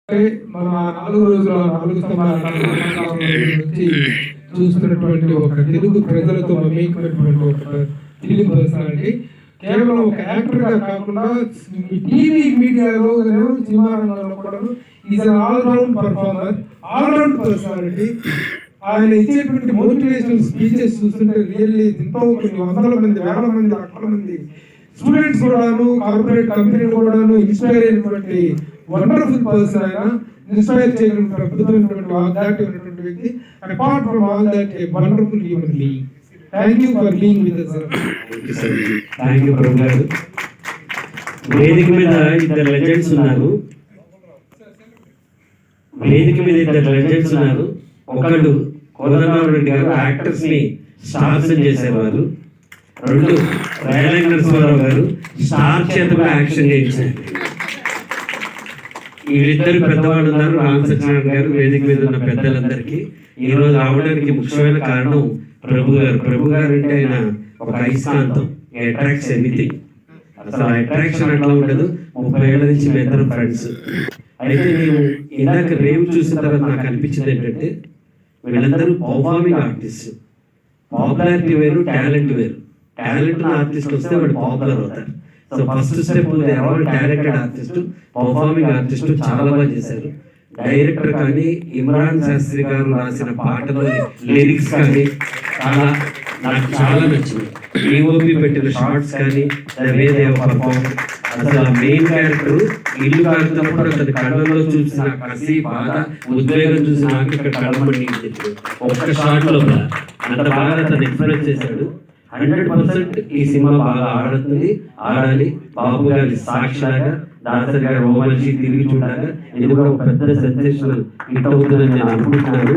మన 4 రోజుల 4 స్తంభాల నుంచి చూస్తున్నటువంటి ఒక తెలుగు ప్రజలతో మమేకమైనటువంటి ఒక ఫిలిం పర్సనాలిటీ. కేవలం ఒక యాక్టర్ గా కాకుండా టీవీ మీడియాలో సినిమా రంగంలో కూడా is an all round performer, all round personality. ఆయన ఇచ్చేటువంటి మోటివేషనల్ స్పీచెస్ చూస్తుంటే రియల్లీ ఎంతో కొన్ని వందల మంది, వేల మంది, లక్షల మంది స్టూడెంట్స్ కూడాను, కార్పొరేట్ కంపెనీలు కూడాను ఇన్స్పైర్ అయినటువంటి వండర్ఫుల్ పర్సన్. ఆయన ఇన్స్పైర్ చేయగలిగిన అద్భుతమైనటువంటి వాగ్దాటి ఉన్నటువంటి వ్యక్తి. Apart from all that a wonderful human being. Thank you for being with us, sir. Thank you Prabhu garu. వేదిక మీద ఇద్దరు లెజెండ్స్ ఉన్నారు. ఒకళ్ళు కోదండరామ్ రెడ్డి గారు యాక్టర్స్ ని స్టార్స్ చేసేవారు. 2 రేలంగి నరసింహారావు గారు స్టార్ చేతుగా యాక్షన్ చేయించారు. వీళ్ళిద్దరు పెద్దవాళ్ళు ఉన్నారు. రామ్ సత్యనారాయణ గారు. వేదిక మీద ఉన్న పెద్దలందరికీ ఈ రోజు రావడానికి ముఖ్యమైన కారణం ప్రభు గారు అంటే ఆయన ఒక అయస్కాంతం. Attracts anything. అసలు అట్రాక్షన్ అట్లా ఉండదు. 30 ఏళ్ల నుంచి మీ ఇద్దరు ఫ్రెండ్స్. అయితే నేను ఇందాక రేవు చూసిన తర్వాత నాకు అనిపించింది ఏంటంటే వీళ్ళందరూ పర్ఫార్మింగ్ ఆర్టిస్ట్. పాపులారిటీ వేరు, టాలెంట్ వేరు. టాలెంట్ ఆర్టిస్ట్ వస్తే వాడు పాపులర్ అవుతారు. So first step talented artist, performing artist చాలా బాగా చేశారు. డైరెక్టర్ కానీ ఇమ్రాన్ శాస్త్రి గారు రాసిన పాటలోని లిరిక్స్ కానీ నాకు చాలా నచ్చింది. ఈఓపి పెట్టిన షార్ట్స్ కానీ పర్ఫార్మ్. అసలు ఆ మెయిన్ క్యారెక్టర్ ఇల్లు కారుతున్నప్పుడు అతని కళ్ళలో చూసిన కసి, బాధ, ఉద్వేగం చూసి నాకు ఇక్కడ కళ్ళమని ఒక్క షాట్ లో అంత బాగా అతను ఎక్స్ప్రెస్ చేశాడు. 100% ఈ సినిమా బాగా ఆడాలి. బాబు గారి సాక్షిలాగా, దాసరి గారి రోమాంచి తిరిగి చూడాలి. ఇది కూడా ఒక పెద్ద సెన్సేషనల్ హిట్ అవుతుందని నేను అనుకుంటున్నాను.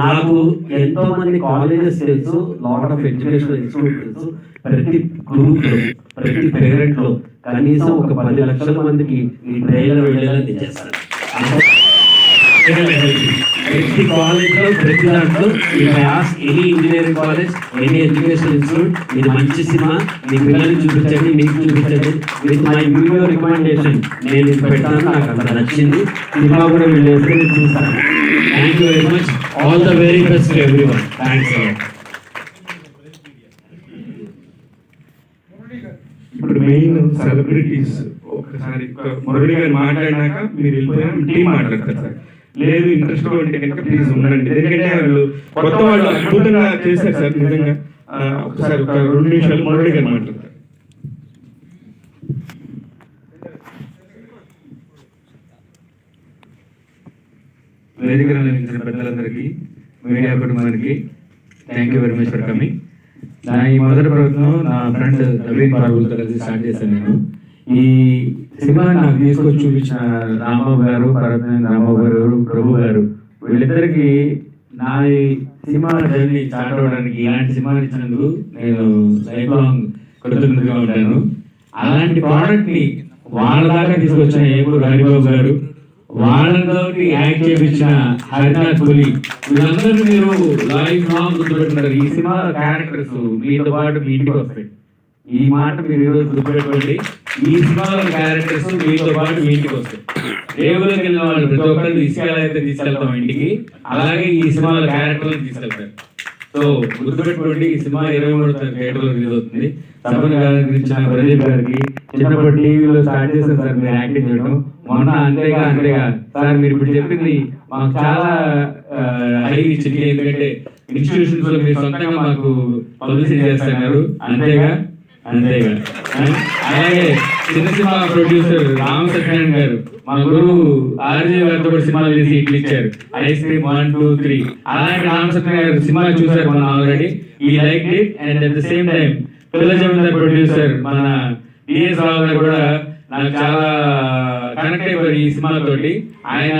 నాకు ఎంతో మంది కాలేజెస్ తెలుసు, లాట్ ఆఫ్ ఎడ్యుకేషనల్ ఇన్స్టిట్యూట్ తెలుసు. ప్రతి గ్రూప్ లో, ప్రతి పేరెంట్ లో కనీసం ఒక 10 లక్షల మందికి ఈ ట్రైలర్ వెళ్ళేలా నేను చేస్తాను. ప్రతి కాలేజ్ లో, ప్రతి దాంట్లో any engineering college, any education institute, ఇది మంచి సినిమా, మీ పిల్లల్ని చూపించండి, మీకు చూపించండి. విత్ మై వీడియో రికమెండేషన్ నేను ఇది పెట్టాను. నాకు అంత నచ్చింది. సినిమా కూడా వెళ్ళేసి నేను చూస్తాను. Thank you very much. All the very best to everyone. Thanks. ఇప్పుడు మెయిన్ సెలబ్రిటీస్ ఒకసారి మురళి గారు మాట్లాడినాక మీరు వెళ్ళిపోయినా టీం మాట్లాడతారు సార్. లేదు ఇంట్రెస్ట్ ఉంటే కనుక ప్లీజ్ ఉండండి. ఎందుకంటే వాళ్ళు కొత్త వాళ్ళు అద్భుతంగా చేశారు సార్. నిజంగా ఒకసారి ఒక 2 నిమిషాలు మురళి గారు మాట్లాడతారు. వేదిక నిర్వహించిన పెద్దలందరికీ, మీడియా కుటుంబానికి thank you very much for coming. నా ఈ మొదటి ప్రయత్నం నా ఫ్రెండ్ నవీన్ పార్వల్తో కలిసి స్టార్ట్ చేశాను. నేను ఈ సినిమా నాకు తీసుకొచ్చి చూపించిన రాంబాబు గారు, రాంబాబు గారు, ప్రభు గారు, వీళ్ళిద్దరికి నా ఈ సినిమా జర్నీ స్టార్ట్ అవ్వడానికి ఇలాంటి సినిమాలు ఇచ్చినందుకు నేను లైఫ్ లాంగ్ కృతజ్ఞతగా ఉంటాను. అలాంటి ప్రోడక్ట్ ని వాళ్ళ దాకా తీసుకొచ్చిన ఏపూరు హరిబాబు గారు, వాళ్ళతో యాక్ట్ చేయించిన హరినాథ్ పులి, వీళ్ళందరూ మీరు లైఫ్ లాంగ్ గుర్తుపెట్టుకుంటారు. ఈ సినిమా క్యారెక్టర్స్ మీతో పాటు మీ ఇంటికి వస్తాయి. ఈ మాట మీరు ఈరోజు గుర్తుపెట్టుకోండి. ఈ సినిమాలో క్యారెక్టర్స్ మీతో పాటు మీ ఇంటికి వస్తాయి. రేవులోకి వెళ్ళిన వాళ్ళు ప్రతి ఒక్కరు ఇసుకెళ్ళైతే తీసుకెళ్తాం ఇంటికి, అలాగే ఈ సినిమాలో క్యారెక్టర్లు తీసుకెళ్తారు. సో గుర్తుపెట్టుకోండి. ఈ సినిమా 23 థియేటర్లో రిలీజ్ అవుతుంది. తపన్ గారి గురించి ప్రదీప్ గారికి చిన్నప్పుడు టీవీలో స్టార్ట్ చేశారు సార్ మీరు యాక్టింగ్ చేయడం. మొన్న అంతేగా సార్ మీరు ఇప్పుడు చెప్పింది మాకు చాలా హై ఇచ్చింది. ఎందుకంటే ఇన్స్టిట్యూషన్స్ లో మీరు సొంతంగా మాకు పబ్లిసిటీ చేస్తున్నారు. అంతేగా. అలాగే చిన్న సినిమా ప్రొడ్యూసర్ రామ్ సత్యనారాయణ గారు, మా గురువు ఆర్జే గారితో కూడా సినిమాలు తీసి ఇట్లు ఇచ్చారు. Ice cream 1, 2, 3. అలాంటి రామ్ సత్యనారాయణ గారు సినిమా చూసారు మనం ఆల్రెడీ. ఈ like it. And at the same time పిల్ల జమీందార్ ప్రొడ్యూసర్ మన డిఎస్ రావు గారు కూడా నాకు చాలా కనెక్ట్ అయిపోయారు ఈ సినిమాతోటి. ఆయన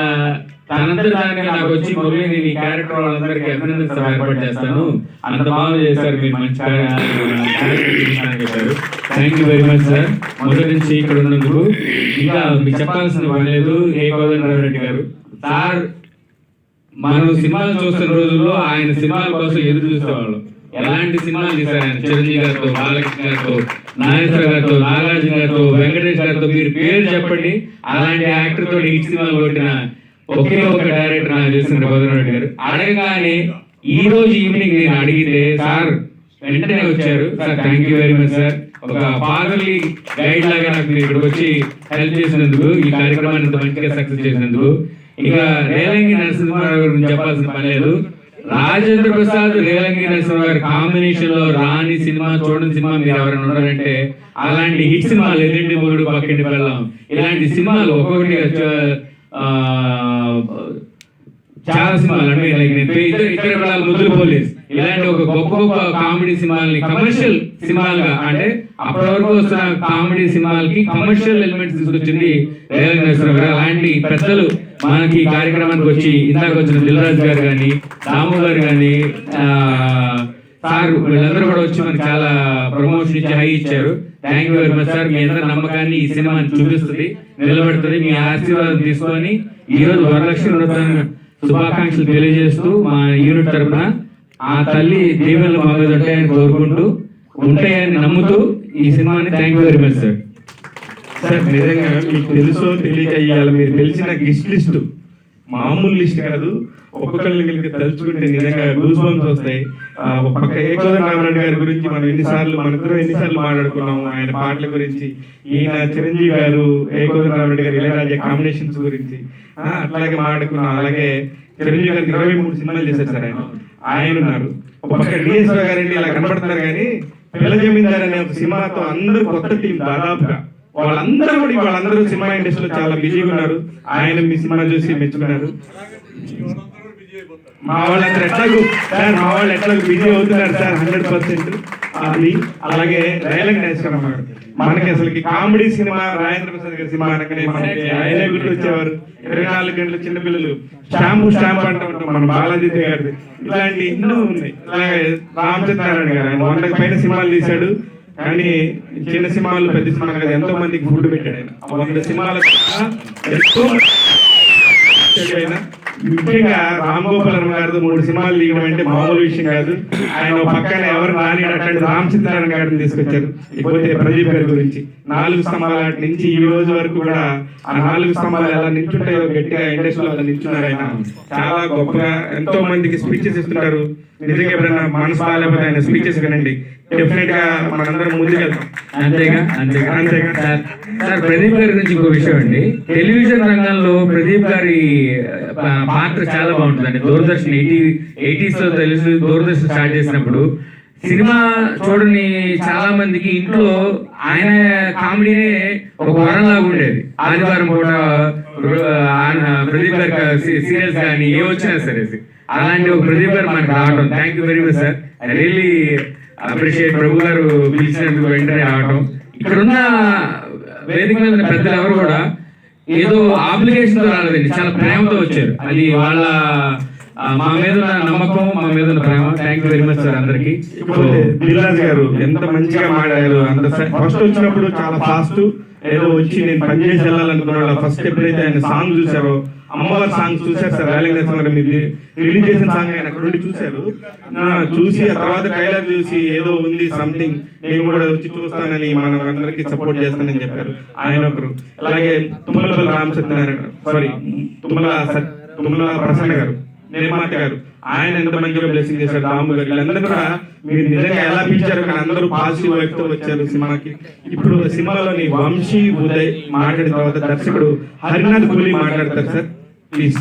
తనంతా దానికి నాకు వచ్చి మురళి నేను ఈ క్యారెక్టర్ వాళ్ళందరికీ అభినందన ఏర్పాటు చేస్తాను, అంత బాగా చేశారు, మీరు మంచి చెప్పారు. Thank you very much sir. మొదటి నుంచి ఇక్కడ ఉన్నందుకు. ఇంకా మీకు చెప్పాల్సిన పని లేదు. కోదండరామ్ రెడ్డి గారు సార్, మనం సినిమాలు చూస్తున్న రోజుల్లో ఆయన సినిమాల కోసం ఎదురు చూసేవాళ్ళం. ఎలాంటి సినిమాలు తీశారు ఆయన. చిరంజీవి గారితో, బాలకృష్ణ గారితో, నాగేశ్వర గారితో, నాగార్జున గారితో, వెంకటేష్ గారితో, మీరు పేరు చెప్పండి. అలాంటి యాక్టర్ తోటి హిట్ సినిమాలు కొట్టిన ఒకే ఒక డైరెక్టర్ నాకు తెలిసిన భద్రరెడ్డి గారు. అడగగానే ఈ రోజు ఈవినింగ్ నేను అడిగితే సార్ వెంటనే వచ్చారు. Sir thank you very much sir. ఒక ఫాదర్లీ గైడ్ లాగా నాకు మీరు ఇక్కడికి వచ్చి హెల్ప్ చేసినందుకు, ఈ కార్యక్రమాన్ని ఇంత మంచిగా సక్సెస్ చేసినందుకు. ఇక రేలంగి నరసింహారావు గురించి చెప్పాల్సిన పని లేదు. రాజేంద్ర ప్రసాద్, రేలంగి నరసింహారావు గారి కాంబినేషన్ లో రాని సినిమా, చూడని సినిమా మీరు ఎవరైనా ఉన్నారంటే అలాంటి హిట్ సినిమాలు ఎదుండి మూడు పక్కింటి వెళ్ళాం, ఇలాంటి సినిమాలు ఒక్కొక్కటి చాలా సినిమాలు అంటే ఇద్దరు వెళ్ళాలి, ముద్దులు పోలీస్, ఇలాంటి ఒక గొప్ప గొప్ప కామెడీ సినిమాలని కమర్షియల్ సినిమాలుగా, అంటే అప్పటి వరకు వస్తున్న కామెడీ సినిమాలకి కమర్షియల్ ఎలిమెంట్స్ తీసుకొచ్చింది రేలంగి నరసింహారావు గారు. అలాంటి పెద్దలు మనకి ఈ కార్యక్రమానికి వచ్చి ఇందాక వచ్చిన దిల్రాజ్ గారు కానీ, రాము గారు కానీ, సార్ వీళ్ళందరూ కూడా వచ్చి మనకి చాలా ప్రమోషన్ ఇచ్చి హై ఇచ్చారు. Thank you very much sir. మీ అందరి నమ్మకాన్ని ఈ సినిమాని చూపిస్తుంది, నిలబెడుతుంది. మీ ఆశీర్వాదం తీసుకొని ఈ రోజు వరలక్ష్మి వ్రతం శుభాకాంక్షలు తెలియజేస్తూ మా యూనిట్ తరఫున ఆ తల్లి దీవెనలు మా మీద ఉంటాయని కోరుకుంటూ, ఉంటాయని నమ్ముతూ ఈ సినిమాని thank you very much sir. Sir నిజంగా మీకు తెలుసో తెలియక ఇవాళ మీరు తెలిసిన గిస్ట్ లిస్ట్ మామూలు లిస్ట్ కాదు. ఒక్కొక్కరిని మీకు తలుచుకుంటే నిజంగా గూస్ బంప్స్ వస్తాయి. ఒక పక్క ఏకోదన్ రామరెడ్డి గారి గురించి మనం ఎన్నిసార్లు మాట్లాడుకున్నాము, ఆయన పాటల గురించి. ఈయన చిరంజీవి గారు, ఏకోదన్ రామరెడ్డి గారు, ఇళయరాజా కాంబినేషన్స్ గురించి అట్లాగే మాట్లాడుకున్నాం. అలాగే చిరంజీవి గారికి 23 సినిమాలు చేశారు సార్ ఆయన ఉన్నారు. ఒక పక్క డిఎస్ గారండి ఇలా కనబడుతున్నారు, కానీ పిల్ల జమీందార్ అనే ఒక సినిమాతో అందరూ కొత్త టీం దాదాపుగా వాళ్ళందరూ సినిమా ఇండస్ట్రీలో చాలా బిజీగా ఉన్నారు. ఆయన మీ సినిమా చూసి మెచ్చుకున్నారు. మా వాళ్ళు ఎట్లాగూ బిజీ అవుతున్నారు సార్ 100%. అది అలాగే రేలంగి నరసింహారావు గారు మనకి అసలుకి కామెడీ సినిమా, రాజేంద్ర ప్రసాద్ గారి సినిమా అనగానే మనకి ఆయనే గుర్తొచ్చేవారు. 24 గంటలు చిన్నపిల్లలు, స్టాంప్ అంటూ ఉంటాం మన బాలాజీ గారి. ఇలాంటి ఎన్నో ఉన్నాయి. అలాగే రామచంద్రారాయణ గారు, ఆయన 100కి పైన సినిమాలు తీశాడు. కానీ చిన్న సినిమాలు, పెద్ద సినిమాలు కదా ఎంతో మందికి ఫుడ్ పెట్టాడు ఆయన. 100 సినిమాలకు ఎంతో ముఖ్యంగా రామ్ గోపాల్ వర్మ గారితో 3 సినిమాలు తీయడం అంటే మామూలు విషయం కాదు. ఆయన పక్కన ఎవరు రాని అట్లాంటి రామచంద్రారాయణ గారిని తీసుకొచ్చారు. ఇకపోతే ప్రదీప్ గారి గురించి 4 స్తంభాల నుంచి ఈ రోజు వరకు కూడా ఆ 4 స్తంభాలు ఎలా నిల్చుంటాయో గట్టిగా ఇండస్ట్రీలో అలా నిల్చున్నారు. ఆయన చాలా గొప్పగా ఎంతో మందికి స్పీచెస్ ఇస్తుంటారు. నిజంగా ఎప్పుడైనా మనసు బాగాలేకపోతే ఆయన స్పీచెస్ వినండి, డెఫినెట్ గా మనందరం ముందుకెళ్తాం. అంతేగా సార్. ప్రదీప్ గారి గురించి ఇంకో విషయం అండి, టెలివిజన్ రంగంలో ప్రదీప్ గారి పాత్ర చాలా బాగుంటుందండి. దూరదర్శన్ 80s లో తెలుసు, దూరదర్శన్ స్టార్ట్ చేసినప్పుడు సినిమా చూడని చాలా మందికి ఇంట్లో ఆయన కామెడీనే ఒక వరంలాగా ఉండేది. ఆదివారం పూట ప్రదీప్ గారి సీరియల్స్ కానీ ఏ వచ్చినా సరే, అలాంటి ఒక ప్రదీప్ గారు మనకు రావడం thank you very much sir. I really appreciate. Prabhu garu పిలిచినందుకు వెంటనే రావడం. ఇక్కడున్న వేదిక మీద ఉన్న పెద్దలు ఎవరు కూడా ఏదో ఆబ్లిగేషన్ తో రాలేదండి, చాలా ప్రేమతో వచ్చారు. అది వాళ్ళ మా మీద ఉన్న నమ్మకం, మా మీద ఉన్న ప్రేమ. Thank you very much sir అందరికి. దిల్రాజ్ గారు ఎంత మంచిగా మాట్లాడారు. అంత ఫస్ట్ వచ్చినప్పుడు చాలా ఫాస్ట్ ఏదో వచ్చి నేను పనిచేసి వెళ్ళాలనుకున్నాడు. ఫస్ట్ ఎప్పుడైతే ఆయన సాంగ్ చూసారో, అమ్మవారి సాంగ్ చూసారు సార్. రేలంగి నరసింహారావు మీరు రిలీజ్ చేసిన సాంగ్ ఆయన అక్కడ నుండి చూశారు. చూసి ఆ తర్వాత ట్రైలర్ చూసి ఏదో ఉంది సంథింగ్, నేను కూడా వచ్చి చూస్తానని మన అందరికి సపోర్ట్ చేస్తానని చెప్పారు ఆయన ఒకరు. అలాగే తుమ్మల రామచంద్రారాయణ, తుమ్మల ప్రసన్న గారు, నిర్మాత గారు, ఆయన ఎంత మంచిగా బ్లెస్సింగ్ చేశారు. రాము గారు, వీళ్ళందరూ కూడా మీరు నిజంగా ఎలా పిలిచారు, కానీ అందరూ పాజిటివ్ వైపు తో వచ్చారు సినిమాకి. ఇప్పుడు సినిమాలోని వంశీ ఉదయ్ మాట్లాడిన తర్వాత దర్శకుడు హరినాథ్ కూలీ మాట్లాడతారు సార్, ప్లీజ్.